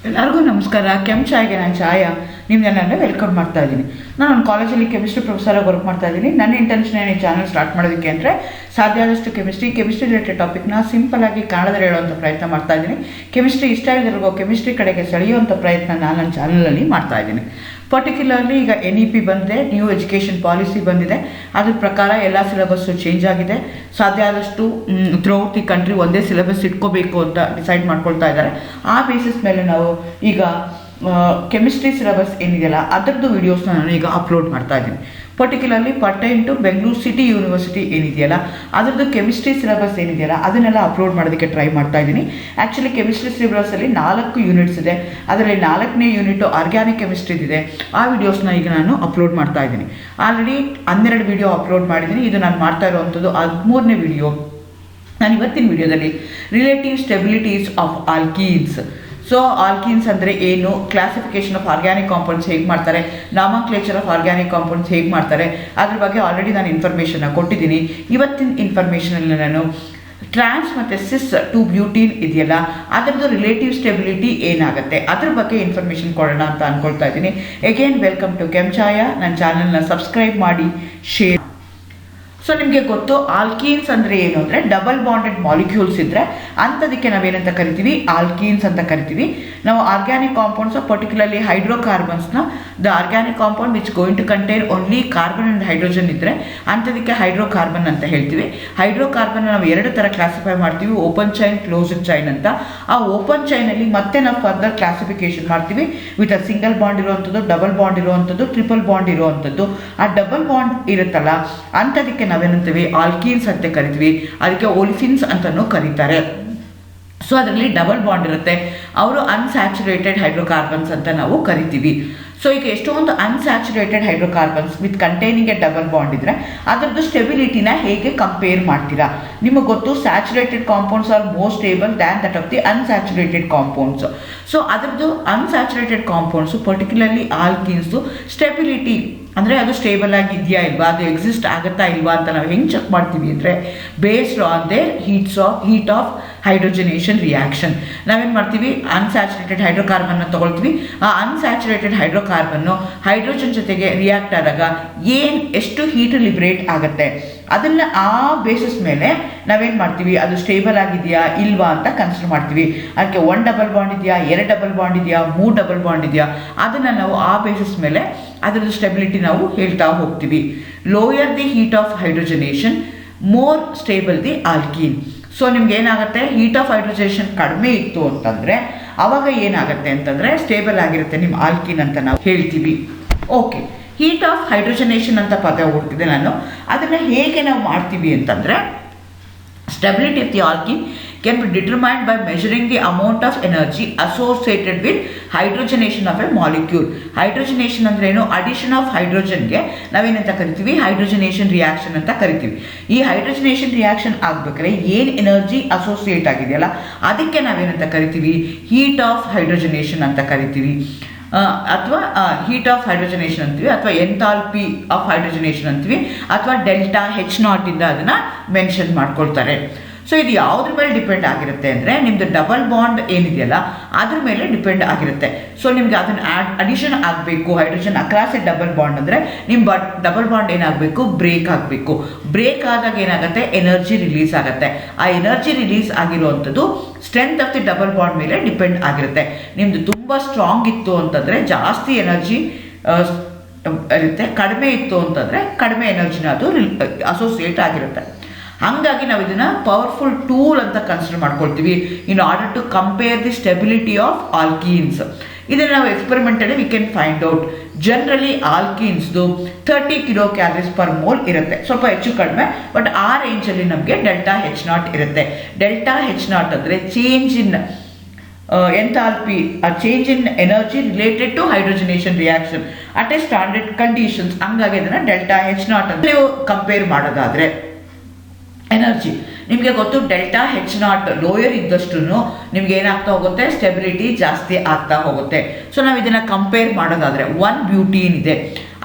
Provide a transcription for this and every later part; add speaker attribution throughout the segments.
Speaker 1: ಎಲ್ಲರಿಗೂ ನಮಸ್ಕಾರ. ಕೆಂಪು ಚಾಯ್ಗೆ ನಾನು ಛಾಯಾ ನಿಮ್ಮನ್ನೆಲ್ಲ ವೆಲ್ಕಮ್ ಮಾಡ್ತಾ ಇದ್ದೀನಿ. ನಾನು ಕಾಲೇಜಲ್ಲಿ ಕೆಮಿಸ್ಟ್ರಿ ಪ್ರೊಫೆಸರಾಗಿ ವರ್ಕ್ ಮಾಡ್ತಾ ಇದ್ದೀನಿ. ನನ್ನ ಇಂಟೆನ್ಷನ್ ಏನು ಈ ಚಾನಲ್ ಸ್ಟಾರ್ಟ್ ಮಾಡೋದಕ್ಕೆ ಅಂದರೆ ಸಾಧ್ಯ ಆದಷ್ಟು ಕೆಮಿಸ್ಟ್ರಿ ರಿಲೇಟೆಡ್ ಟಾಪಿಕ್ನ ಸಿಂಪಲಾಗಿ ಕನ್ನಡದಲ್ಲಿ ಹೇಳುವಂಥ ಪ್ರಯತ್ನ ಮಾಡ್ತಾ ಇದ್ದೀನಿ. ಕೆಮಿಸ್ಟ್ರಿ ಇಷ್ಟ ಆಗಿರೋರ್ಗೋ ಕೆಮಿಸ್ಟ್ರಿ ಕಡೆಗೆ ಸೆಳೆಯುವಂಥ ಪ್ರಯತ್ನ ನಾನು ನನ್ನ ಚಾನಲಲ್ಲಿ ಮಾಡ್ತಾ ಇದ್ದೀನಿ. ಪರ್ಟಿಕ್ಯುಲರ್ಲಿ ಈಗ NEP ಬಂದಿದೆ, ನ್ಯೂ ಎಜುಕೇಷನ್ ಪಾಲಿಸಿ ಬಂದಿದೆ. ಅದ್ರ ಪ್ರಕಾರ ಎಲ್ಲ ಸಿಲೆಬಸ್ಸು ಚೇಂಜ್ ಆಗಿದೆ. ಸಾಧ್ಯ ಆದಷ್ಟು ಥ್ರೂಔಟ್ ದಿ ಕಂಟ್ರಿ ಒಂದೇ ಸಿಲೆಬಸ್ ಇಟ್ಕೋಬೇಕು ಅಂತ ಡಿಸೈಡ್ ಮಾಡ್ಕೊಳ್ತಾ ಇದ್ದಾರೆ. ಆ ಬೇಸಿಸ್ ಮೇಲೆ ನಾವು ಈಗ ಕೆಮಿಸ್ಟ್ರಿ ಸಿಲೆಬಸ್ ಏನಿದೆಯಲ್ಲ ಅದರದ್ದು ವೀಡಿಯೋಸ್ನ ನಾನು ಈಗ ಅಪ್ಲೋಡ್ ಮಾಡ್ತಾ ಇದ್ದೀನಿ. Particularly pertain to Bengaluru city university ಏನಿದೆಯಲ್ಲ ಅದರದ್ದು ಕೆಮಿಸ್ಟ್ರಿ ಸಿಲೆಬಸ್ ಏನಿದೆಯಲ್ಲ ಅದನ್ನೆಲ್ಲ ಅಪ್ಲೋಡ್ ಮಾಡೋದಕ್ಕೆ ಟ್ರೈ ಮಾಡ್ತಾ ಇದ್ದೀನಿ. ಆ್ಯಕ್ಚುಲಿ ಕೆಮಿಸ್ಟ್ರಿ ಸಿಲೆಬಸ್ಸಲ್ಲಿ 4 ಯೂನಿಟ್ಸ್ ಇದೆ. ಅದರಲ್ಲಿ 4ನೇ ಯೂನಿಟು ಆರ್ಗ್ಯಾನಿಕ್ ಕೆಮಿಸ್ಟ್ರಿದಿದೆ. ಆ ವಿಡಿಯೋಸ್ನ ಈಗ ನಾನು ಅಪ್ಲೋಡ್ ಮಾಡ್ತಾ ಇದ್ದೀನಿ. ಆಲ್ರೆಡಿ 12 ವಿಡಿಯೋ ಅಪ್ಲೋಡ್ ಮಾಡಿದ್ದೀನಿ. ಇದು ನಾನು ಮಾಡ್ತಾ ಇರುವಂಥದ್ದು 13ನೇ ವಿಡಿಯೋ. ನಾನು ಇವತ್ತಿನ ವಿಡಿಯೋದಲ್ಲಿ relative ಸ್ಟೆಬಿಲಿಟೀಸ್ of alkenes. So alkenes ಅಂದರೆ ಏನು, ಕ್ಲಾಸಿಫಿಕೇಶನ್ ಆಫ್ ಆರ್ಗ್ಯಾನಿಕ್ ಕಾಂಪೌಂಡ್ಸ್ ಹೇಗೆ ಮಾಡ್ತಾರೆ, ನಾಮಕ್ಲೇಚರ್ ಆಫ್ ಆರ್ಗ್ಯಾನಿಕ್ ಕಾಂಪೌಂಡ್ಸ್ ಹೇಗೆ ಮಾಡ್ತಾರೆ, ಅದ್ರ ಬಗ್ಗೆ ಆಲ್ರೆಡಿ ನಾನು ಇನ್ಫಾರ್ಮೇಷನ್ನ ಕೊಟ್ಟಿದ್ದೀನಿ. ಇವತ್ತಿನ ಇನ್ಫಾರ್ಮೇಷನಲ್ಲಿ ನಾನು ಟ್ರಾನ್ಸ್ ಮತ್ತು ಸಿಸ್ ಟು ಬ್ಯೂಟೀನ್ ಇದೆಯಲ್ಲ ಅದರದ್ದು ರಿಲೇಟಿವ್ ಸ್ಟೆಬಿಲಿಟಿ ಏನಾಗುತ್ತೆ ಅದ್ರ ಬಗ್ಗೆ ಇನ್ಫಾರ್ಮೇಷನ್ ಕೊಡೋಣ ಅಂತ ಅಂದ್ಕೊಳ್ತಾ ಇದ್ದೀನಿ. ಎಗೇನ್ ವೆಲ್ಕಮ್ ಟು ಕೆಂಚಾಯ. ನನ್ನ ಚಾನಲ್ನ ಸಬ್ಸ್ಕ್ರೈಬ್ ಮಾಡಿ, ಶೇರ್. ಸೊ ನಿಮಗೆ ಗೊತ್ತು ಆಲ್ಕೀನ್ಸ್ ಅಂದರೆ ಏನು ಅಂದರೆ ಡಬಲ್ ಬಾಂಡೆಡ್ ಮಾಲಿಕ್ಯೂಲ್ಸ್ ಇದ್ದರೆ ಅಂಥದಕ್ಕೆ ನಾವೇನಂತ ಕರಿತೀವಿ, ಆಲ್ಕೀನ್ಸ್ ಅಂತ ಕರಿತೀವಿ. ನಾವು ಆರ್ಗ್ಯಾನಿಕ್ ಕಾಂಪೌಂಡ್ಸ್ ಪರ್ಟಿಕ್ಯುಲರ್ಲಿ ಹೈಡ್ರೋಕಾರ್ಬನ್ಸ್ನ the organic compound which going to contain only carbon and hydrogen ಇದ್ದರೆ ಅಂಥದಕ್ಕೆ ಹೈಡ್ರೋಕಾರ್ಬನ್ ಅಂತ ಹೇಳ್ತೀವಿ. ಹೈಡ್ರೋಕಾರ್ಬನ್ ನಾವು 2 ಥರ ಕ್ಲಾಸಿಫೈ ಮಾಡ್ತೀವಿ, ಓಪನ್ ಚೈನ್, ಕ್ಲೋಸ್ಡ್ ಚೈನ್ ಅಂತ. ಆ ಓಪನ್ ಚೈನಲ್ಲಿ ಮತ್ತೆ ನಾವು ಫರ್ದರ್ ಕ್ಲಾಸಿಫಿಕೇಶನ್ ಮಾಡ್ತೀವಿ ವಿತ್ ಸಿಂಗಲ್ ಬಾಂಡ್ ಇರುವಂಥದ್ದು, ಡಬಲ್ ಬಾಂಡ್ ಇರುವಂಥದ್ದು, ಟ್ರಿಪಲ್ ಬಾಂಡ್ ಇರುವಂಥದ್ದು. ಆ ಡಬಲ್ ಬಾಂಡ್ ಇರುತ್ತಲ್ಲ ಅಂಥದಕ್ಕೆ ನಾವೇನಂತೀವಿ ಆಲ್ಕೀನ್ಸ್ ಅಂತ ಕರಿತೀವಿ. ಅದಕ್ಕೆ ಓಲಿಫಿನ್ಸ್ ಅಂತಲೂ ಕರೀತಾರೆ. ಸೊ ಅದರಲ್ಲಿ ಡಬಲ್ ಬಾಂಡ್ ಇರುತ್ತೆ. ಅವರು ಅನ್ಸ್ಯಾಚುರೇಟೆಡ್ ಹೈಡ್ರೋಕಾರ್ಬನ್ಸ್ ಅಂತ ನಾವು ಕರಿತೀವಿ. ಸೊ ಈಗ ಎಷ್ಟೊಂದು unsaturated hydrocarbons with containing a double bond ಇದ್ದರೆ ಅದರದ್ದು ಸ್ಟೆಬಿಲಿಟಿನ ಹೇಗೆ ಕಂಪೇರ್ ಮಾಡ್ತೀರಾ? ನಿಮಗೆ ಗೊತ್ತು saturated compounds are more stable than that of the unsaturated compounds. So ಅದರದ್ದು ಅನ್ಸ್ಯಾಚುರೇಟೆಡ್ ಕಾಂಪೌಂಡ್ಸು ಪರ್ಟಿಕ್ಯುಲರ್ಲಿ ಆಲ್ಕೀನ್ಸ್ದು ಸ್ಟೆಬಿಲಿಟಿ ಅಂದರೆ ಅದು ಸ್ಟೇಬಲ್ ಆಗಿದೆಯಾ ಇಲ್ವಾ, ಅದು ಎಕ್ಸಿಸ್ಟ್ ಆಗುತ್ತಾ ಇಲ್ವಾ ಅಂತ ನಾವು ಹೆಂಗೆ ಚೆಕ್ ಮಾಡ್ತೀವಿ ಅಂದರೆ based on their heat of hydrogenation reaction. ನಾವೇನು ಮಾಡ್ತೀವಿ, ಅನ್ಸ್ಯಾಚುರೇಟೆಡ್ ಹೈಡ್ರೋಕಾರ್ಬನ್ನ ತೊಗೊಳ್ತೀವಿ. ಆ ಅನ್ಸ್ಯಾಚುರೇಟೆಡ್ ಹೈಡ್ರೋಕಾರ್ಬನ್ನು ಹೈಡ್ರೋಜನ್ ಜೊತೆಗೆ ರಿಯಾಕ್ಟ್ ಆದಾಗ ಎಷ್ಟು ಹೀಟ್ ಲಿಬ್ರೇಟ್ ಆಗುತ್ತೆ ಅದನ್ನು ಆ ಬೇಸಿಸ್ ಮೇಲೆ ನಾವೇನು ಮಾಡ್ತೀವಿ, ಅದು ಸ್ಟೇಬಲ್ ಆಗಿದೆಯಾ ಇಲ್ವಾ ಅಂತ ಕನ್ಸಿಡರ್ ಮಾಡ್ತೀವಿ. ಅದಕ್ಕೆ 1 ಡಬಲ್ ಬಾಂಡ್ ಇದೆಯಾ, 2 ಡಬಲ್ ಬಾಂಡ್ ಇದೆಯಾ, 3 ಡಬಲ್ ಬಾಂಡ್ ಇದೆಯಾ, ಅದನ್ನು ನಾವು ಆ ಬೇಸಿಸ್ ಮೇಲೆ ಅದರದ್ದು ಸ್ಟೆಬಿಲಿಟಿ ನಾವು ಹೇಳ್ತಾ ಹೋಗ್ತೀವಿ. Lower the heat of hydrogenation, more stable the alkene. So ನಿಮ್ಗೆ ಏನಾಗುತ್ತೆ, ಹೀಟ್ ಆಫ್ ಹೈಡ್ರೋಜನೇಷನ್ ಕಡಿಮೆ ಇತ್ತು ಅಂತಂದರೆ ಅವಾಗ ಏನಾಗುತ್ತೆ ಅಂತಂದರೆ ಸ್ಟೇಬಲ್ ಆಗಿರುತ್ತೆ ನಿಮ್ಮ ಆಲ್ಕೀನ್ ಅಂತ ನಾವು ಹೇಳ್ತೀವಿ. ಓಕೆ, ಹೀಟ್ ಆಫ್ ಹೈಡ್ರೋಜನೇಷನ್ ಅಂತ ಪದ ಹುಡುಕಿದೆ ನಾನು. ಅದನ್ನು ಹೇಗೆ ನಾವು ಮಾಡ್ತೀವಿ ಅಂತಂದರೆ stability of the alkene can be determined by measuring the amount of energy associated with hydrogenation of a molecule. Hydrogenation ಅಂದ್ರೆ ಏನು, ಅಡಿಷನ್ ಆಫ್ ಹೈಡ್ರೋಜನ್ಗೆ ನಾವೇನಂತ ಕರಿತೀವಿ, ಹೈಡ್ರೋಜನೇಷನ್ ರಿಯಾಕ್ಷನ್ ಅಂತ ಕರಿತೀವಿ. ಈ ಹೈಡ್ರೋಜನೇಷನ್ ರಿಯಾಕ್ಷನ್ ಆಗಬೇಕಾದ್ರೆ ಏನು ಎನರ್ಜಿ ಅಸೋಸಿಯೇಟ್ ಆಗಿದೆಯಲ್ಲ ಅದಕ್ಕೆ ನಾವೇನಂತ ಕರಿತೀವಿ, ಹೀಟ್ ಆಫ್ ಹೈಡ್ರೋಜನೇಷನ್ ಅಂತ ಕರಿತೀವಿ. ಅಥವಾ ಹೀಟ್ ಆಫ್ ಹೈಡ್ರೋಜನೇಷನ್ ಅಂತೀವಿ, ಅಥವಾ ಎಂಥಾಲ್ಪಿ ಆಫ್ ಹೈಡ್ರೋಜನೇಷನ್ ಅಂತೀವಿ, ಅಥವಾ ಡೆಲ್ಟಾ H0 ಇಂದ ಅದನ್ನು ಮೆನ್ಷನ್ ಮಾಡ್ಕೊಳ್ತಾರೆ. ಸೊ ಇದು ಯಾವುದ್ರ ಮೇಲೆ ಡಿಪೆಂಡ್ ಆಗಿರುತ್ತೆ ಅಂದರೆ ನಿಮ್ಮದು ಡಬಲ್ ಬಾಂಡ್ ಏನಿದೆಯಲ್ಲ ಅದ್ರ ಮೇಲೆ ಡಿಪೆಂಡ್ ಆಗಿರುತ್ತೆ. ಸೊ ನಿಮಗೆ ಅದನ್ನು ಅಡಿಷನ್ ಆಗಬೇಕು, hydrogen across A double bond ಅಂದರೆ ನಿಮ್ಮ ಡಬಲ್ ಬಾಂಡ್ ಏನಾಗಬೇಕು, ಬ್ರೇಕ್ ಆಗಬೇಕು. ಬ್ರೇಕ್ ಆದಾಗ ಏನಾಗುತ್ತೆ, ಎನರ್ಜಿ ರಿಲೀಸ್ ಆಗುತ್ತೆ. ಆ ಎನರ್ಜಿ ರಿಲೀಸ್ ಆಗಿರುವಂಥದ್ದು strength of the double bond ಮೇಲೆ ಡಿಪೆಂಡ್ ಆಗಿರುತ್ತೆ. ನಿಮ್ಮದು ತುಂಬ ಸ್ಟ್ರಾಂಗ್ ಇತ್ತು ಅಂತಂದರೆ ಜಾಸ್ತಿ ಎನರ್ಜಿ ಇರುತ್ತೆ, ಕಡಿಮೆ ಇತ್ತು ಅಂತಂದರೆ ಕಡಿಮೆ ಎನರ್ಜಿನ ಅದು ಅಸೋಸಿಯೇಟ್ ಆಗಿರುತ್ತೆ. ಹಾಗಾಗಿ ನಾವು ಇದನ್ನು ಪವರ್ಫುಲ್ ಟೂಲ್ ಅಂತ ಕನ್ಸಿಡರ್ ಮಾಡ್ಕೊಳ್ತೀವಿ in order to compare the stability of alkenes. ಇದನ್ನು ನಾವು experimentally we can find out. Generally ಆಲ್ಕೀನ್ಸ್ದು 30 ಕಿಲೋ ಕ್ಯಾಲರೀಸ್ ಪರ್ ಮೋಲ್ ಇರುತ್ತೆ, ಸ್ವಲ್ಪ ಹೆಚ್ಚು ಕಡಿಮೆ, ಬಟ್ ಆ ರೇಂಜಲ್ಲಿ ನಮಗೆ ಡೆಲ್ಟಾ H0 ಇರುತ್ತೆ. ಡೆಲ್ಟಾ H0 ಅಂದರೆ change in enthalpy, change in energy related to hydrogenation reaction at a standard conditions. ಹಂಗಾಗಿ ಇದನ್ನು ಡೆಲ್ಟಾ H0 ಅಂತ ನೀವು ಕಂಪೇರ್ ಮಾಡೋದಾದರೆ ಎನರ್ಜಿ ನಿಮಗೆ ಗೊತ್ತು, ಡೆಲ್ಟಾ H0 ಲೋಯರ್ ಇದ್ದಷ್ಟು ನಿಮ್ಗೆ ಏನಾಗ್ತಾ ಹೋಗುತ್ತೆ, ಸ್ಟೆಬಿಲಿಟಿ ಜಾಸ್ತಿ ಆಗ್ತಾ ಹೋಗುತ್ತೆ. ಸೊ ನಾವು ಇದನ್ನು ಕಂಪೇರ್ ಮಾಡೋದಾದರೆ 1 ಬ್ಯೂಟೀನ್ ಇದೆ,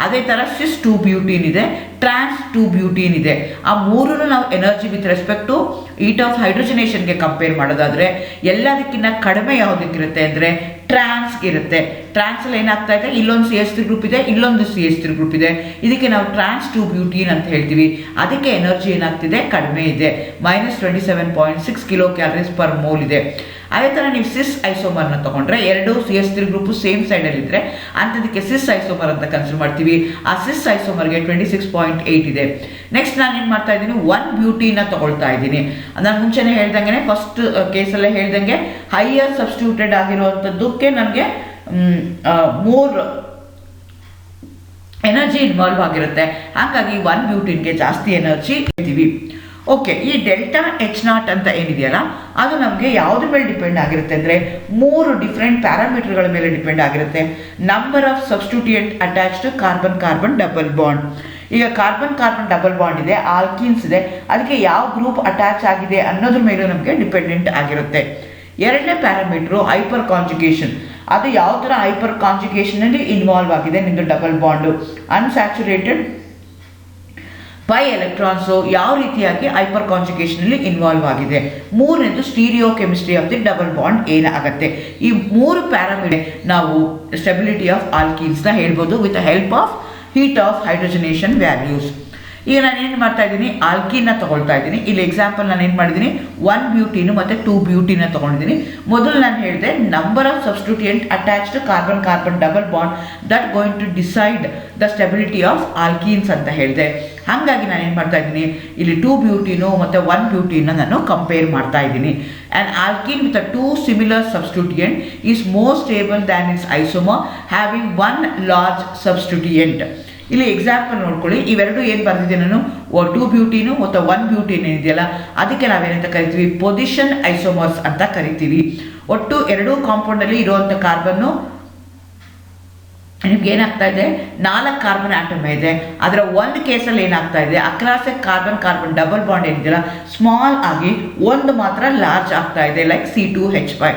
Speaker 1: ಅದೇ ಥರ ಸಿಸ್ 2 ಬ್ಯೂಟೀನ್ ಇದೆ, ಟ್ರಾನ್ಸ್ 2 ಬ್ಯೂಟೀನ್ ಇದೆ. ಆ ಮೂರನ್ನು ನಾವು energy with respect to heat of ಹೈಡ್ರೋಜನೇಷನ್ಗೆ ಕಂಪೇರ್ ಮಾಡೋದಾದರೆ ಎಲ್ಲದಕ್ಕಿಂತ ಕಡಿಮೆ ಯಾವುದಕ್ಕಿರುತ್ತೆ ಅಂದರೆ ಟ್ರಾನ್ಸ್ ಇರುತ್ತೆ. ಟ್ರಾನ್ಸಲ್ಲಿ ಏನಾಗ್ತಾ ಇದೆ, ಇಲ್ಲೊಂದು CH3 ಗ್ರೂಪ್ ಇದೆ, ಇಲ್ಲೊಂದು CH3 ಗ್ರೂಪ್ ಇದೆ. ಇದಕ್ಕೆ ನಾವು ಟ್ರಾನ್ಸ್ 2 ಬ್ಯೂಟೀನ್ ಅಂತ ಹೇಳ್ತೀವಿ. ಅದಕ್ಕೆ ಎನರ್ಜಿ ಏನಾಗ್ತಿದೆ, ಕಡಿಮೆ ಇದೆ, -27.6 ಕಿಲೋ ಕ್ಯಾಲರೀಸ್ ಪರ್ ಮೋಲ್ ಇದೆ. ಅದೇ ಥರ ನೀವು ಸಿಸ್ ಐಸೋಮರ್ನ ತೊಗೊಂಡ್ರೆ, ಎರಡು CH3 ಗ್ರೂಪು ಸೇಮ್ ಸೈಡಲ್ಲಿ ಇದ್ದರೆ ಅಂಥದಕ್ಕೆ ಸಿಸ್ ಐಸೋಮರ್ ಅಂತ ಕನ್ಸಿಡರ್ ಮಾಡ್ತೀವಿ. ಆ ಸಿಸ್ ಐಸೋಮರ್ಗೆ 26.8 ಇದೆ. ನೆಕ್ಸ್ಟ್ ನಾನು ಏನು ಮಾಡ್ತಾ ಇದ್ದೀನಿ, 1 ಬ್ಯೂಟಿನ ತೊಗೊಳ್ತಾ ಇದ್ದೀನಿ. ನಾನು ಮುಂಚೆನೇ ಹೇಳ್ದಂಗೆ, ಫಸ್ಟ್ ಕೇಸಲ್ಲೇ ಹೇಳ್ದಂಗೆ ಹೈಯರ್ ಸಬ್ಸ್ಟಿಟ್ಯೂಟೆಡ್ ಆಗಿರುವಂಥದ್ದಕ್ಕೆ ನನಗೆ ಮೋರ್ ಎನರ್ಜಿ ಇನ್ವಾಲ್ವ್ ಆಗಿರುತ್ತೆ. ಹಾಗಾಗಿ 1 ಬ್ಯೂಟಿನ್ಗೆ ಜಾಸ್ತಿ ಎನರ್ಜಿ ಇರ್ತೀವಿ. ಓಕೆ, ಈ ಡೆಲ್ಟಾ H0 ಅಂತ ಏನಿದೆಯಲ್ಲ, ಅದು ನಮಗೆ ಯಾವುದ್ರ ಮೇಲೆ ಡಿಪೆಂಡ್ ಆಗಿರುತ್ತೆ ಅಂದರೆ 3 ಡಿಫ್ರೆಂಟ್ ಪ್ಯಾರಾಮೀಟರ್ಗಳ ಮೇಲೆ ಡಿಪೆಂಡ್ ಆಗಿರುತ್ತೆ. Number of substituent attached carbon double bond. ಈಗ ಕಾರ್ಬನ್ ಡಬಲ್ ಬಾಂಡ್ ಇದೆ, ಆಲ್ಕೀನ್ಸ್ ಇದೆ, ಅದಕ್ಕೆ ಯಾವ ಗ್ರೂಪ್ ಅಟ್ಯಾಚ್ ಆಗಿದೆ ಅನ್ನೋದ್ರ ಮೇಲೂ ನಮಗೆ ಡಿಪೆಂಡೆಂಟ್ ಆಗಿರುತ್ತೆ. ಎರಡನೇ ಪ್ಯಾರಾಮೀಟ್ರು ಹೈಪರ್ ಕಾಂಜುಗೇಷನ್. ಅದು ಯಾವ ಥರ ಹೈಪರ್ ಕಾಂಜುಗೇಷನಲ್ಲಿ ಇನ್ವಾಲ್ವ್ ಆಗಿದೆ ನಿಮ್ಮದು double bond. Unsaturated pi electrons ಯಾವ ರೀತಿಯಾಗಿ ಹೈಪರ್ ಕಾಂಜುಗೇಷನಲ್ಲಿ ಇನ್ವಾಲ್ವ್ ಆಗಿದೆ. ಮೂರನೇದು stereochemistry of the double bond ಏನಾಗುತ್ತೆ. ಈ 3 ಪ್ಯಾರಾಮೀಟರ್ ನಾವು ಸ್ಟೆಬಿಲಿಟಿ ಆಫ್ ಆಲ್ಕೀನ್ಸ್ನ ಹೇಳ್ಬೋದು with help of heat of hydrogenation values. ಈಗ ನಾನು ಏನು ಮಾಡ್ತಾ ಇದ್ದೀನಿ, ಆಲ್ಕೀನ್ನ ತೊಗೊಳ್ತಾ ಇದ್ದೀನಿ. ಇಲ್ಲಿ ಎಕ್ಸಾಂಪಲ್ ನಾನು ಏನು ಮಾಡಿದ್ದೀನಿ, 1 ಬ್ಯೂಟೀನು ಮತ್ತು 2 ಬ್ಯೂಟಿನ ತೊಗೊಂಡಿದ್ದೀನಿ. ಮೊದಲು ನಾನು ಹೇಳಿದೆ number of substituent attached carbon double bond that going to decide the stability of alkenes ಅಂತ ಹೇಳಿದೆ. ಹಾಗಾಗಿ ನಾನು ಏನು ಮಾಡ್ತಾ ಇದ್ದೀನಿ, ಇಲ್ಲಿ 2 ಬ್ಯೂಟಿನು ಮತ್ತು 1 ಬ್ಯೂಟಿನ ನಾನು ಕಂಪೇರ್ ಮಾಡ್ತಾ ಇದ್ದೀನಿ. And alkene with 2 similar substituent is more stable than its isomer having 1 large substituent. ಇಲ್ಲಿ ಎಕ್ಸಾಂಪಲ್ ನೋಡ್ಕೊಳ್ಳಿ, ಇವೆರಡು ಏನು ಬರೆದಿದೆ ನಾನು, 2 ಬ್ಯೂಟಿನು ಮತ್ತು 1 ಬ್ಯೂಟಿನ್ ಏನಿದೆಯಲ್ಲ, ಅದಕ್ಕೆ ನಾವೇನಂತ ಕರಿತೀವಿ, ಪೊಸಿಷನ್ ಐಸೋಮರ್ಸ್ ಅಂತ ಕರಿತೀವಿ. ಒಟ್ಟು 2 ಕಾಂಪೌಂಡಲ್ಲಿ ಇರುವಂಥ ಕಾರ್ಬನ್ನು ನಿಮ್ಗೆ ಏನಾಗ್ತಾ ಇದೆ, 4 ಕಾರ್ಬನ್ ಆಟಮ್ ಇದೆ. ಅದರ ಒಂದು ಕೇಸಲ್ಲಿ ಏನಾಗ್ತಾ ಇದೆ, ಅಕ್ರಾಸ್ ಕಾರ್ಬನ್ ಡಬಲ್ ಬಾಂಡ್ ಏನಿದೆಯಲ್ಲ ಸ್ಮಾಲ್ ಆಗಿ ಒಂದು ಮಾತ್ರ ಲಾರ್ಜ್ ಆಗ್ತಾ ಇದೆ, ಲೈಕ್ C2H5.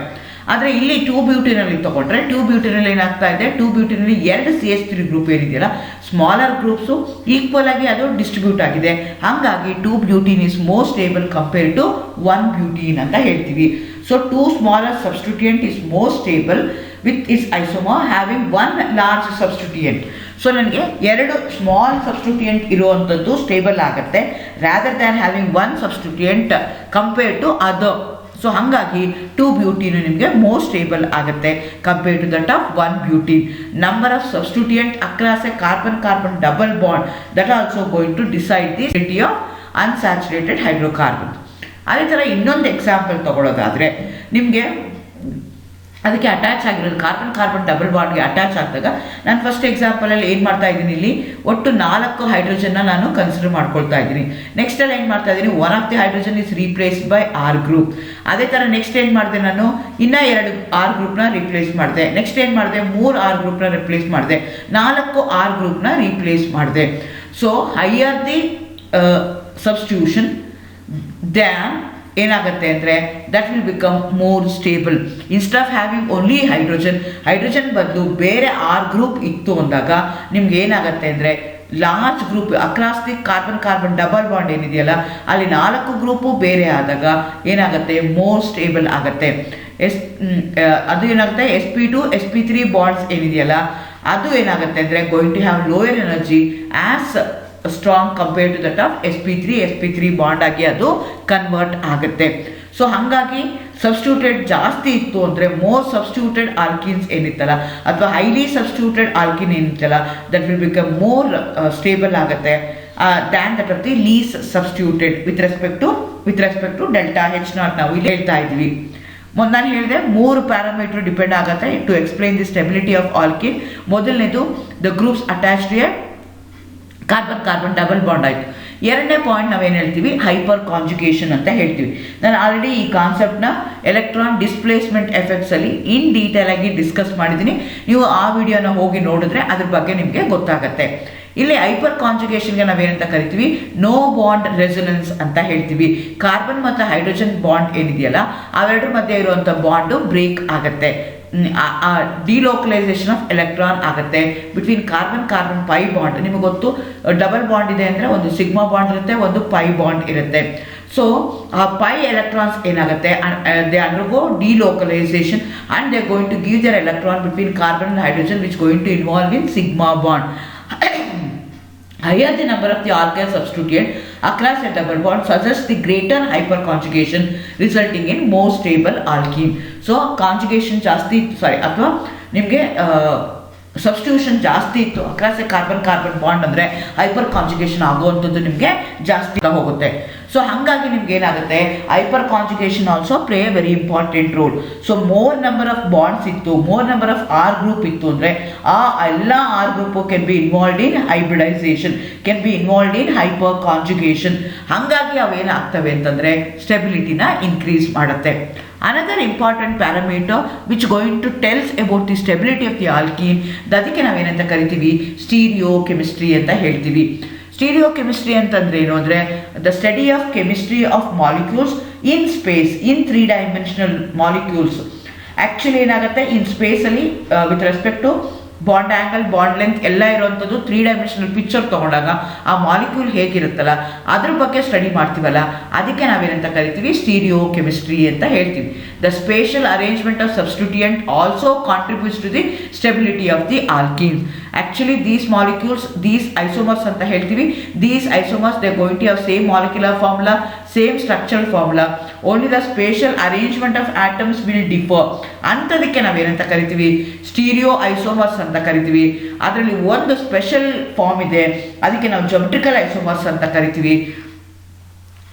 Speaker 1: ಆದರೆ ಇಲ್ಲಿ 2 ಬ್ಯೂಟಿನಲ್ಲಿ ತೊಗೊಂಡ್ರೆ 2 ಬ್ಯೂಟಿನಲ್ಲಿ ಏನಾಗ್ತಾ ಇದೆ, 2 ಬ್ಯೂಟಿನಲ್ಲಿ 2 CH3 ಗ್ರೂಪ್ ಏನಿದೆಯಲ್ಲ ಸ್ಮಾಲರ್ ಗ್ರೂಪ್ಸು ಈಕ್ವಲ್ ಆಗಿ ಅದು ಡಿಸ್ಟ್ರಿಬ್ಯೂಟ್ ಆಗಿದೆ. ಹಾಗಾಗಿ 2 butene is more stable compare to 1 butene ಅಂತ ಹೇಳ್ತೀವಿ. So 2 smaller substituent is more stable with is isomer having 1 large substituent. So ನನಗೆ 2 ಸ್ಮಾಲ್ ಸಬ್ಸ್ಟಿಟ್ಯೂಯೆಂಟ್ ಇರುವಂಥದ್ದು ಸ್ಟೇಬಲ್ ಆಗುತ್ತೆ rather than having 1 substituent compare to other. So ಹಾಗಾಗಿ 2 butene ನಿಮಗೆ more stable ಆಗುತ್ತೆ compare to that of 1 butene. Number of substituent across a carbon double bond that also going to decide the stability of unsaturated hydrocarbon. ಅದೇ ಥರ ಇನ್ನೊಂದು example ತಗೊಳ್ಳೋದಾದರೆ, ನಿಮಗೆ ಅದಕ್ಕೆ attach ಆಗಿರೋದು carbon double ಬಾಂಡ್ಗೆ attach ಆದಾಗ ನಾನು ಫಸ್ಟ್ ಎಕ್ಸಾಂಪಲಲ್ಲಿ ಏನು ಮಾಡ್ತಾ ಇದ್ದೀನಿ, ಇಲ್ಲಿ ಒಟ್ಟು 4 ಹೈಡ್ರೋಜನ್ನ ನಾನು ಕನ್ಸಿಡರ್ ಮಾಡ್ಕೊಳ್ತಾ ಇದ್ದೀನಿ. ನೆಕ್ಸ್ಟಲ್ಲಿ ಏನು ಮಾಡ್ತಾ ಇದ್ದೀನಿ, 1 of the hydrogen is replaced by R group. ಅದೇ ಥರ ನೆಕ್ಸ್ಟ್ ಏನು ಮಾಡಿದೆ, ನಾನು ಇನ್ನೂ 2 R ಗ್ರೂಪ್ನ ರೀಪ್ಲೇಸ್ ಮಾಡಿದೆ. ನೆಕ್ಸ್ಟ್ ಏನು ಮಾಡಿದೆ, 3 R ಗ್ರೂಪ್ನ ರಿಪ್ಲೇಸ್ ಮಾಡಿದೆ, 4 R ಗ್ರೂಪ್ನ ರೀಪ್ಲೇಸ್ ಮಾಡಿದೆ. So higher the substitution than ಏನಾಗುತ್ತೆ ಅಂದರೆ that will become more stable. Instead of having only hydrogen ಬದಲು ಬೇರೆ R ಗ್ರೂಪ್ ಇತ್ತು ಅಂದಾಗ ನಿಮ್ಗೆ ಏನಾಗುತ್ತೆ ಅಂದರೆ large group across the carbon double bond ಏನಿದೆಯಲ್ಲ ಅಲ್ಲಿ 4 ಗ್ರೂಪು ಬೇರೆ ಆದಾಗ ಏನಾಗುತ್ತೆ, ಮೋರ್ ಸ್ಟೇಬಲ್ ಆಗುತ್ತೆ. ಅದು ಏನಾಗುತ್ತೆ, sp2 sp3 ಬಾಂಡ್ಸ್ ಏನಿದೆಯಲ್ಲ ಅದು ಏನಾಗುತ್ತೆ ಅಂದರೆ going to have lower energy as strong compare to that of sp3 bond ಆಗಿ ಅದು ಕನ್ವರ್ಟ್ ಆಗುತ್ತೆ. ಸೊ ಹಾಗಾಗಿ ಸಬ್ಸ್ಟಿಟ್ಯೂಟೆಡ್ ಜಾಸ್ತಿ ಇತ್ತು ಅಂದರೆ ಮೋರ್ ಸಬ್ಸ್ಟಿಟ್ಯೂಟೆಡ್ ಆಲ್ಕೀನ್ಸ್ ಏನಿತ್ತಲ್ಲ ಅಥವಾ ಹೈಲಿ ಸಬ್ಸ್ಟಿಟ್ಯೂಟೆಡ್ ಆಲ್ಕಿನ್ ಏನಿತ್ತಲ್ಲ that will become more stable ಆಗುತ್ತೆ than that of the least substituted with respect to delta H0 ನಾವು ಇಲ್ಲಿ ಹೇಳ್ತಾ ಇದ್ವಿ. ನಾನು ಹೇಳಿದೆ 3 ಪ್ಯಾರಾಮೀಟರ್ ಡಿಪೆಂಡ್ ಆಗುತ್ತೆ to explain the stability of alkene. ಮೊದಲನೇದು the groups attached a carbon double bond ಆಯಿತು. ಎರಡನೇ ಪಾಯಿಂಟ್ ನಾವೇನು ಹೇಳ್ತೀವಿ, ಹೈಪರ್ ಕಾಂಜುಗೇಷನ್ ಅಂತ ಹೇಳ್ತೀವಿ. ನಾನು ಆಲ್ರೆಡಿ ಈ ಕಾನ್ಸೆಪ್ಟ್ನ ಎಲೆಕ್ಟ್ರಾನ್ ಡಿಸ್ಪ್ಲೇಸ್ಮೆಂಟ್ ಎಫೆಕ್ಟ್ಸಲ್ಲಿ ಇನ್ ಡೀಟೇಲ್ ಆಗಿ ಡಿಸ್ಕಸ್ ಮಾಡಿದ್ದೀನಿ. ನೀವು ಆ ವಿಡಿಯೋನ ಹೋಗಿ ನೋಡಿದ್ರೆ ಅದ್ರ ಬಗ್ಗೆ ನಿಮಗೆ ಗೊತ್ತಾಗುತ್ತೆ. ಇಲ್ಲಿ ಹೈಪರ್ ಕಾಂಜುಗೇಷನ್ಗೆ ನಾವೇನಂತ ಕರಿತೀವಿ, ನೋ ಬಾಂಡ್ ರೆಸೊನೆನ್ಸ್ ಅಂತ ಹೇಳ್ತೀವಿ. ಕಾರ್ಬನ್ ಮತ್ತು ಹೈಡ್ರೋಜನ್ ಬಾಂಡ್ ಏನಿದೆಯಲ್ಲ ಅವೆರಡರ ಮಧ್ಯೆ ಇರುವಂಥ ಬಾಂಡು ಬ್ರೇಕ್ ಆಗುತ್ತೆ. ಡಿಲೋಕಲೈಸೇಷನ್ ಆಫ್ ಎಲೆಕ್ಟ್ರಾನ್ ಆಗುತ್ತೆ ಬಿಟ್ವೀನ್ ಕಾರ್ಬನ್ ಪೈ ಬಾಂಡ್. ನಿಮಗೆ ಗೊತ್ತು, ಡಬಲ್ ಬಾಂಡ್ ಇದೆ ಅಂದರೆ ಒಂದು ಸಿಗ್ಮಾ ಬಾಂಡ್ ಇರುತ್ತೆ, ಒಂದು ಪೈ ಬಾಂಡ್ ಇರುತ್ತೆ. ಸೊ ಆ ಪೈ ಎಲೆಕ್ಟ್ರಾನ್ಸ್ ಏನಾಗುತ್ತೆ, they undergo delocalisation and they going to give their electron between carbon and hydrogen which going to involve in sigma bond. Higher the number of the alkyl substituent across a double bond suggests the greater hyperconjugation resulting in more stable alkene. So conjugation ಜಾಸ್ತಿ ಅಥವಾ ನಿಮಗೆ substitution ಜಾಸ್ತಿ ಇತ್ತು across a carbon carbon bond ಅಂದರೆ hyperconjugation ಆಗುವಂಥದ್ದು ನಿಮಗೆ ಜಾಸ್ತಿ ಹೋಗುತ್ತೆ. ಸೊ ಹಾಗಾಗಿ ನಿಮ್ಗೆ ಏನಾಗುತ್ತೆ, hyperconjugation also play a very important role. So more number of bonds ಇತ್ತು, more number of R group ಇತ್ತು ಅಂದರೆ ಆ ಎಲ್ಲ R group can be involved in hybridisation, can be involved in hyperconjugation. ಹಾಗಾಗಿ ಅವೇನಾಗ್ತವೆ ಅಂತಂದರೆ ಸ್ಟೆಬಿಲಿಟಿನ increase ಮಾಡುತ್ತೆ. Another important parameter which going to tells about the stability of the alkene, ಅದಕ್ಕೆ ನಾವೇನಂತ ಕರಿತೀವಿ, ಸ್ಟೀರಿಯೋ ಕೆಮಿಸ್ಟ್ರಿ ಅಂತ ಹೇಳ್ತೀವಿ. ಸ್ಟೀರಿಯೋ ಕೆಮಿಸ್ಟ್ರಿ ಅಂತಂದ್ರೆ ಏನು ಅಂದರೆ the study of chemistry of molecules in space, in 3 dimensional molecules. Actually ಏನಾಗುತ್ತೆ, ಇನ್ ಸ್ಪೇಸಲ್ಲಿ with respect to bond angle, bond length ಎಲ್ಲ ಇರೋವಂಥದ್ದು 3 ಡೈಮೆನ್ಷನಲ್ ಪಿಕ್ಚರ್ ತೊಗೊಂಡಾಗ ಆ ಮಾಲಿಕ್ಯೂಲ್ ಹೇಗಿರುತ್ತಲ್ಲ ಅದ್ರ ಬಗ್ಗೆ ಸ್ಟಡಿ ಮಾಡ್ತೀವಲ್ಲ, ಅದಕ್ಕೆ ನಾವೇನಂತ ಕರಿತೀವಿ, ಸ್ಟೀರಿಯೋ ಕೆಮಿಸ್ಟ್ರಿ ಅಂತ ಹೇಳ್ತೀವಿ. The spatial arrangement of substituent also contributes to the stability of the alkene. Actually these molecules, these isomers ಅಂತ ಹೇಳ್ತೀವಿ. These isomers they going to have same molecular formula, same structural formula, only the spatial arrangement of atoms will differ. ಅಂಥದಕ್ಕೆ ನಾವೇನಂತ ಕರಿತೀವಿ, stereo isomers ಅಂತ ಕರಿತೀವಿ. ಅದರಲ್ಲಿ ಒಂದು special form ಇದೆ, ಅದಕ್ಕೆ ನಾವು ಜೊಮೆಟ್ರಿಕಲ್ ಐಸೋಮರ್ಸ್ ಅಂತ ಕರಿತೀವಿ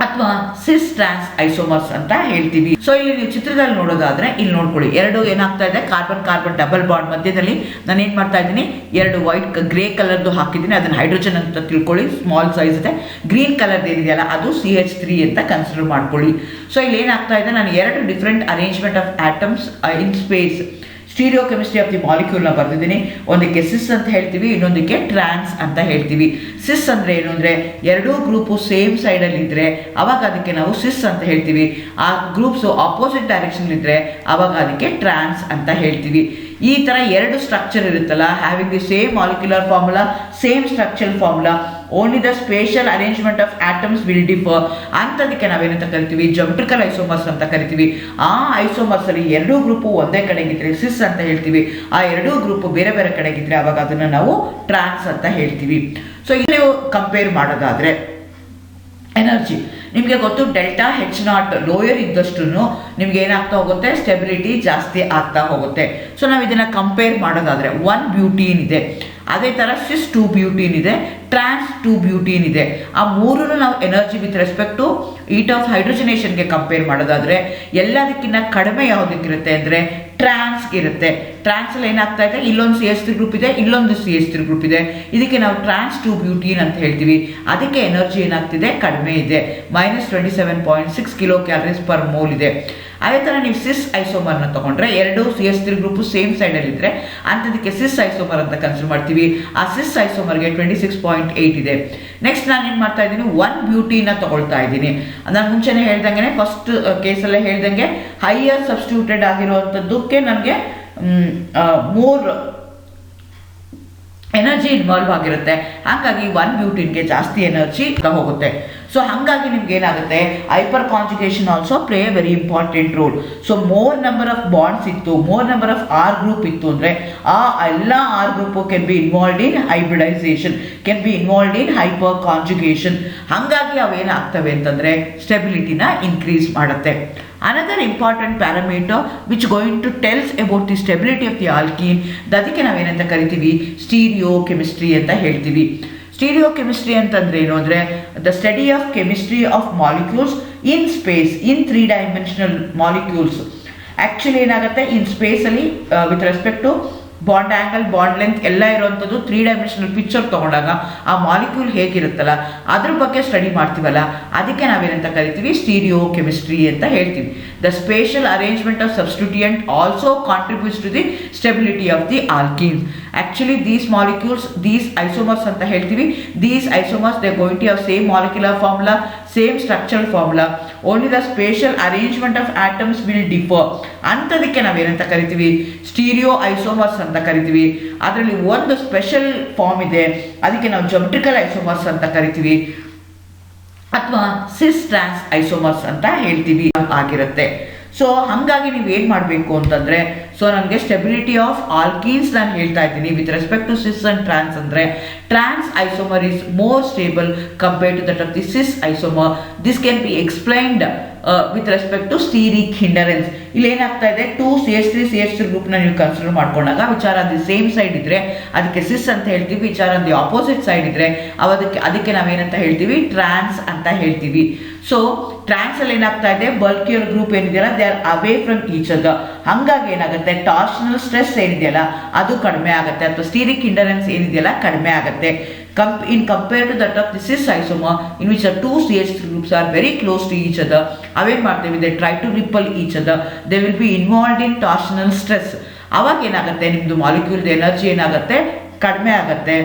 Speaker 1: ಅಥವಾ ಸಿಸ್ ಟ್ರಾನ್ಸ್ ಐಸೋಮರ್ಸ್ ಅಂತ ಹೇಳ್ತೀವಿ. ಸೊ ಇಲ್ಲಿ ನೀವು ಚಿತ್ರದಲ್ಲಿ ನೋಡೋದಾದ್ರೆ ಇಲ್ಲಿ ನೋಡ್ಕೊಳ್ಳಿ, ಎರಡು ಏನಾಗ್ತಾ ಇದೆ, ಕಾರ್ಬನ್ ಕಾರ್ಬನ್ ಡಬಲ್ ಬಾಂಡ್ ಮಧ್ಯದಲ್ಲಿ ನಾನು ಏನು ಮಾಡ್ತಾ ಇದ್ದೀನಿ, 2 ವೈಟ್ ಗ್ರೇ ಕಲರ್ದು ಹಾಕಿದ್ದೀನಿ, ಅದನ್ನು ಹೈಡ್ರೋಜನ್ ಅಂತ ತಿಳ್ಕೊಳ್ಳಿ, ಸ್ಮಾಲ್ ಸೈಜ್ ಇದೆ. ಗ್ರೀನ್ ಕಲರ್ ಏನಿದೆಯಲ್ಲ ಅದು CH3 ಅಂತ ಕನ್ಸಿಡರ್ ಮಾಡ್ಕೊಳ್ಳಿ. ಸೊ ಇಲ್ಲಿ ಏನಾಗ್ತಾ ಇದೆ, ನಾನು 2 different arrangement of atoms in space stereochemistry of the ಮಾಲಿಕ್ಯೂಲ್ನ ಬರೆದಿದ್ದೀನಿ. ಒಂದಕ್ಕೆ ಸಿಸ್ ಅಂತ ಹೇಳ್ತೀವಿ, ಇನ್ನೊಂದಕ್ಕೆ ಟ್ರಾನ್ಸ್ ಅಂತ ಹೇಳ್ತೀವಿ. ಸಿಸ್ ಅಂದರೆ ಏನು ಅಂದರೆ ಎರಡೂ ಗ್ರೂಪು ಸೇಮ್ ಸೈಡಲ್ಲಿ ಇದ್ದರೆ ಅವಾಗ ಅದಕ್ಕೆ ನಾವು ಸಿಸ್ ಅಂತ ಹೇಳ್ತೀವಿ. ಆ ಗ್ರೂಪ್ಸು ಆಪೋಸಿಟ್ ಡೈರೆಕ್ಷನ್ ಇದ್ದರೆ ಅವಾಗ ಅದಕ್ಕೆ ಟ್ರಾನ್ಸ್ ಅಂತ ಹೇಳ್ತೀವಿ. ಈ ಥರ 2 ಸ್ಟ್ರಕ್ಚರ್ ಇರುತ್ತಲ್ಲ, having the same molecular formula, same structural formula, only the spatial arrangement of atoms will differ. ಅಂಥದಕ್ಕೆ ನಾವೇನಂತ ಕರಿತೀವಿ, ಜೊಮೆಟ್ರಿಕಲ್ ಐಸೋಮರ್ಸ್ ಅಂತ ಕರಿತೀವಿ. ಆ ಐಸೋಮರ್ಸಲ್ಲಿ 2 ಗ್ರೂಪು ಒಂದೇ ಕಡೆಗಿದ್ರೆ ಸಿಸ್ ಅಂತ ಹೇಳ್ತೀವಿ, ಆ 2 ಗ್ರೂಪು ಬೇರೆ ಬೇರೆ ಕಡೆಗಿದ್ರೆ ಅವಾಗ ಅದನ್ನು ನಾವು ಟ್ರಾನ್ಸ್ ಅಂತ ಹೇಳ್ತೀವಿ. ಸೊ ಇಲ್ಲಿ ನೀವು ಕಂಪೇರ್ ಮಾಡೋದಾದರೆ ಎನರ್ಜಿ ನಿಮಗೆ ಗೊತ್ತು, ಡೆಲ್ಟಾ H0 ಲೋಯರ್ ಇದ್ದಷ್ಟು ನಿಮ್ಗೆ ಏನಾಗ್ತಾ ಹೋಗುತ್ತೆ, ಸ್ಟೆಬಿಲಿಟಿ ಜಾಸ್ತಿ ಆಗ್ತಾ ಹೋಗುತ್ತೆ. ಸೊ ನಾವು ಇದನ್ನು ಕಂಪೇರ್ ಮಾಡೋದಾದರೆ 1 ಬ್ಯೂಟೀನ್ ಇದೆ, ಅದೇ ಥರ ಸಿಸ್ 2 ಬ್ಯೂಟೀನ್ ಇದೆ, ಟ್ರಾನ್ಸ್ 2 ಬ್ಯೂಟೀನ್ ಇದೆ. ಆ ಮೂರನ್ನು ನಾವು energy with respect to heat of ಹೈಡ್ರೋಜನೇಷನ್ಗೆ ಕಂಪೇರ್ ಮಾಡೋದಾದರೆ ಎಲ್ಲದಕ್ಕಿಂತ ಕಡಿಮೆ ಯಾವುದಕ್ಕಿರುತ್ತೆ ಅಂದರೆ ಟ್ರಾನ್ಸ್ಗೆ ಇರುತ್ತೆ. ಟ್ರಾನ್ಸಲ್ಲಿ ಏನಾಗ್ತಾ ಇದೆ, ಇಲ್ಲೊಂದು CH3 ಗ್ರೂಪ್ ಇದೆ, ಇಲ್ಲೊಂದು CH3 ಗ್ರೂಪ್ ಇದೆ, ಇದಕ್ಕೆ ನಾವು ಟ್ರಾನ್ಸ್ 2 ಬ್ಯೂಟೀನ್ ಅಂತ ಹೇಳ್ತೀವಿ. ಅದಕ್ಕೆ ಎನರ್ಜಿ ಏನಾಗ್ತಿದೆ, ಕಡಿಮೆ ಇದೆ, -27.6 ಕಿಲೋ ಕ್ಯಾಲರೀಸ್ ಪರ್ ಮೋಲ್ ಇದೆ. ಅದೇ ಥರ ನೀವು ಸಿಸ್ ಐಸೋಮರ್ನ ತೊಗೊಂಡ್ರೆ 2 CH3 ಗ್ರೂಪು ಸೇಮ್ ಸೈಡಲ್ಲಿದ್ದರೆ ಅಂಥದಕ್ಕೆ ಸಿಸ್ ಐಸೋಮರ್ ಅಂತ ಕನ್ಸಿಡರ್ ಮಾಡ್ತೀವಿ. ಆ ಸಿಸ್ ಐಸೋಮರ್ಗೆ 26.8 ಇದೆ. ನೆಕ್ಸ್ಟ್ ನಾನು ಏನು ಮಾಡ್ತಾ ಇದ್ದೀನಿ, 1 ಬ್ಯೂಟಿನ ತೊಗೊಳ್ತಾ ಇದ್ದೀನಿ. ನಾನು ಮುಂಚೆನೇ ಹೇಳ್ದಂಗೆ, ಫಸ್ಟ್ ಕೇಸಲ್ಲೇ ಹೇಳ್ದಂಗೆ ಹೈಯರ್ ಸಬ್ಸ್ಟಿಟ್ಯೂಟೆಡ್ ಆಗಿರುವಂಥದ್ದಕ್ಕೆ ನನಗೆ ಮೋರ್ ಎನರ್ಜಿ ಇನ್ವಾಲ್ವ್ ಆಗಿರುತ್ತೆ. ಹಾಗಾಗಿ 1 ಬ್ಯೂಟಿನ್ಗೆ ಜಾಸ್ತಿ ಎನರ್ಜಿ ಹೋಗುತ್ತೆ. ಸೊ ಹಾಗಾಗಿ ನಿಮ್ಗೆ ಏನಾಗುತ್ತೆ, hyperconjugation also play a very important role. So more number of bonds ಇತ್ತು, more number of R group ಇತ್ತು ಅಂದರೆ ಆ ಎಲ್ಲ R group can be involved in hybridisation, can be involved in hyperconjugation. ಹಾಗಾಗಿ ಅವೇನಾಗ್ತವೆ ಅಂತಂದರೆ ಸ್ಟೆಬಿಲಿಟಿನ increase ಮಾಡುತ್ತೆ. Another important parameter which going to tells about the stability of the alkene, ಅದಕ್ಕೆ ನಾವೇನಂತ ಕರಿತೀವಿ, ಸ್ಟೀರಿಯೋ ಕೆಮಿಸ್ಟ್ರಿ ಅಂತ ಹೇಳ್ತೀವಿ. ಸ್ಟೀರಿಯೋ ಕೆಮಿಸ್ಟ್ರಿ ಅಂತಂದ್ರೆ ಏನು ಅಂದರೆ the study of chemistry of molecules in space, in 3 dimensional molecules. Actually ಏನಾಗುತ್ತೆ, ಇನ್ ಸ್ಪೇಸಲ್ಲಿ with respect to bond angle, bond length ಎಲ್ಲ ಇರೋವಂಥದ್ದು 3 ಡೈಮೆನ್ಷನಲ್ ಪಿಕ್ಚರ್ ತೊಗೊಂಡಾಗ ಆ ಮಾಲಿಕ್ಯೂಲ್ ಹೇಗಿರುತ್ತಲ್ಲ ಅದ್ರ ಬಗ್ಗೆ ಸ್ಟಡಿ ಮಾಡ್ತೀವಲ್ಲ, ಅದಕ್ಕೆ ನಾವೇನಂತ ಕರಿತೀವಿ, ಸ್ಟೀರಿಯೋ ಕೆಮಿಸ್ಟ್ರಿ ಅಂತ ಹೇಳ್ತೀವಿ. The spatial arrangement of substituent also contributes to the stability of the alkenes. Actually these molecules, these isomers ಅಂತ ಹೇಳ್ತೀವಿ. These isomers they going to have same molecular formula, same structural formula, only the spatial arrangement of atoms will differ. ಅಂಥದಕ್ಕೆ ನಾವೇನಂತ ಕರಿತೀವಿ, stereo isomers ಅಂತ ಕರಿತೀವಿ. ಅದರಲ್ಲಿ ಒಂದು special form ಇದೆ, ಅದಕ್ಕೆ ನಾವು ಜೊಮೆಟ್ರಿಕಲ್ ಐಸೋಮರ್ಸ್ ಅಂತ ಕರಿತೀವಿ. ಅಥವಾ ಸಿಸ್ ಟ್ರಾನ್ಸ್ ಐಸೋಮರ್ಸ್ ಅಂತ ಹೇಳ್ತೀವಿ ಆಗಿರುತ್ತೆ. ಸೊ ಹಾಗಾಗಿ ನೀವು ಏನು ಮಾಡಬೇಕು ಅಂತಂದರೆ, ಸೊ ನನಗೆ ಸ್ಟೆಬಿಲಿಟಿ ಆಫ್ ಆಲ್ಕೀನ್ಸ್ ನಾನು ಹೇಳ್ತಾ ಇದ್ದೀನಿ with respect to cis and trans. ಅಂದರೆ trans isomer is more stable compared to that of the cis isomer. This can be explained with respect to steric hindrance. ಇಲ್ಲಿ ಏನಾಗ್ತಾ ಇದೆ, 2CH3 ಗ್ರೂಪ್ನ ನೀವು consider ಮಾಡ್ಕೊಂಡಾಗ ವಿಚಾರ ದಿ ಸೇಮ್ ಸೈಡ್ ಇದ್ರೆ ಅದಕ್ಕೆ ಸಿಸ್ ಅಂತ ಹೇಳ್ತೀವಿ, ವಿಚಾರ ದಿ ಆಪೋಸಿಟ್ ಸೈಡ್ ಇದ್ರೆ ಅದಕ್ಕೆ ನಾವೇನಂತ ಹೇಳ್ತೀವಿ, ಟ್ರಾನ್ಸ್ ಅಂತ ಹೇಳ್ತೀವಿ. ಸೊ ಟ್ರಾನ್ಸ್ ಅಲ್ಲಿ ಏನಾಗ್ತಾ ಇದೆ, ಬಲ್ಕಿಯರ್ ಗ್ರೂಪ್ ಏನಿದೆಯಲ್ಲ they are away from each other. ಹಂಗಾಗಿ ಏನಾಗುತ್ತೆ, ಟಾರ್ಷನಲ್ ಸ್ಟ್ರೆಸ್ ಏನಿದೆಯಲ್ಲ ಅದು ಕಡಿಮೆ ಆಗುತ್ತೆ, ಅಥವಾ ಸ್ಟೀರಿಕ್ ಹಿಂಡರೆನ್ಸ್ ಏನಿದೆಯಲ್ಲ ಕಡಿಮೆ ಆಗುತ್ತೆ. In compared to that of the cis isomer in which the two CH3 groups are very close to each other, ಅವೇನು ಮಾಡ್ತೇವೆ, they try to repel each other, they will be involved in torsional stress. ಅವಾಗ ಏನಾಗುತ್ತೆ, ನಿಮ್ಮದು ಮಾಲಿಕ್ಯೂಲ್ದ energy ಏನಾಗುತ್ತೆ, ಕಡಿಮೆ ಆಗುತ್ತೆ.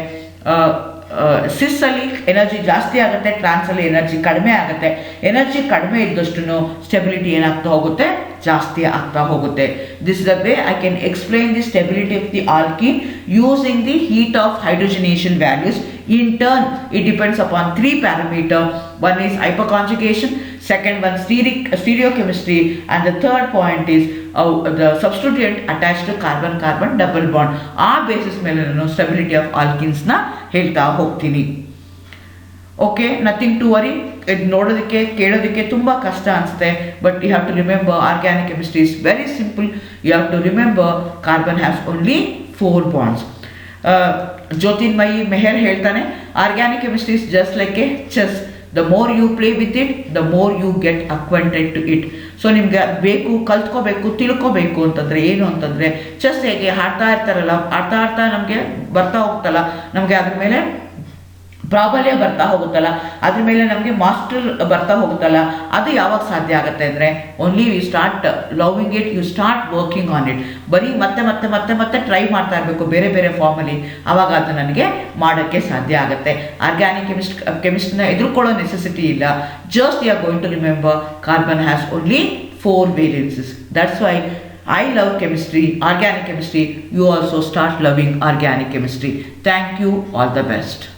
Speaker 1: ಸಿಸ್ ಅಲ್ಲಿ energy ಜಾಸ್ತಿ ಆಗುತ್ತೆ, ಟ್ರಾನ್ಸ್ ಅಲ್ಲಿ ಎನರ್ಜಿ ಕಡಿಮೆ ಆಗುತ್ತೆ. ಎನರ್ಜಿ ಕಡಿಮೆ ಇದ್ದಷ್ಟು ಸ್ಟೆಬಿಲಿಟಿ ಏನಾಗ್ತಾ ಹೋಗುತ್ತೆ, ಜಾಸ್ತಿ ಆಗ್ತಾ ಹೋಗುತ್ತೆ. This is the way I can explain the stability of the alkene using the heat of hydrogenation values. In turn, it depends upon 3 parameters. One is hyperconjugation, second one stereochemistry, and the third point is the substituent attached to carbon-carbon double bond. ಆ basis ಮೇಲೆ ನಾನು stability of ಆಲ್ಕಿನ್ಸ್ನ ಹೇಳ್ತಾ ಹೋಗ್ತೀನಿ. Okay, nothing to worry. ಇದು ನೋಡೋದಕ್ಕೆ ಕೇಳೋದಕ್ಕೆ ತುಂಬ ಕಷ್ಟ ಅನಿಸುತ್ತೆ, but you have to remember organic chemistry is very simple. You have to remember carbon has only 4 bonds. Jyotirmayi Meher ಹೇಳ್ತಾನೆ, organic chemistry is just like a chess. The more you play with it, the more you get acquainted to it. So ನಿಮ್ಗೆ ಬೇಕು, ಕಲ್ತ್ಕೋಬೇಕು, ತಿಳ್ಕೋಬೇಕು ಅಂತಂದರೆ ಏನು ಅಂತಂದರೆ, chess ಹೇಗೆ ಆಡ್ತಾ ಇರ್ತಾರಲ್ಲ, ಆಡ್ತಾ ನಮಗೆ ಬರ್ತಾ ಹೋಗ್ತಲ್ಲ, ನಮಗೆ ಅದ್ರ ಮೇಲೆ ಪ್ರಾಬಲ್ಯ ಬರ್ತಾ ಹೋಗುತ್ತಲ್ಲ, ಅದ್ರ ಮೇಲೆ ನಮಗೆ ಮಾಸ್ಟರ್ ಬರ್ತಾ ಹೋಗುತ್ತಲ್ಲ, ಅದು ಯಾವಾಗ ಸಾಧ್ಯ ಆಗುತ್ತೆ ಅಂದರೆ, only you start loving it, you start working on it. ಬರೀ ಮತ್ತೆ ಟ್ರೈ ಮಾಡ್ತಾ ಇರಬೇಕು ಬೇರೆ ಬೇರೆ ಫಾರ್ಮಲ್ಲಿ, ಆವಾಗ ಅದು ನನಗೆ ಮಾಡೋಕ್ಕೆ ಸಾಧ್ಯ ಆಗುತ್ತೆ. ಆರ್ಗ್ಯಾನಿಕ್ ಕೆಮಿಸ್ಟ್ರಿನ ಎದುರ್ಕೊಳ್ಳೋ ನೆಸೆಸಿಟಿ ಇಲ್ಲ. Just you are going to remember carbon has only 4 valences. That's why I love chemistry, organic chemistry. You also start loving organic chemistry. Thank you. All the best.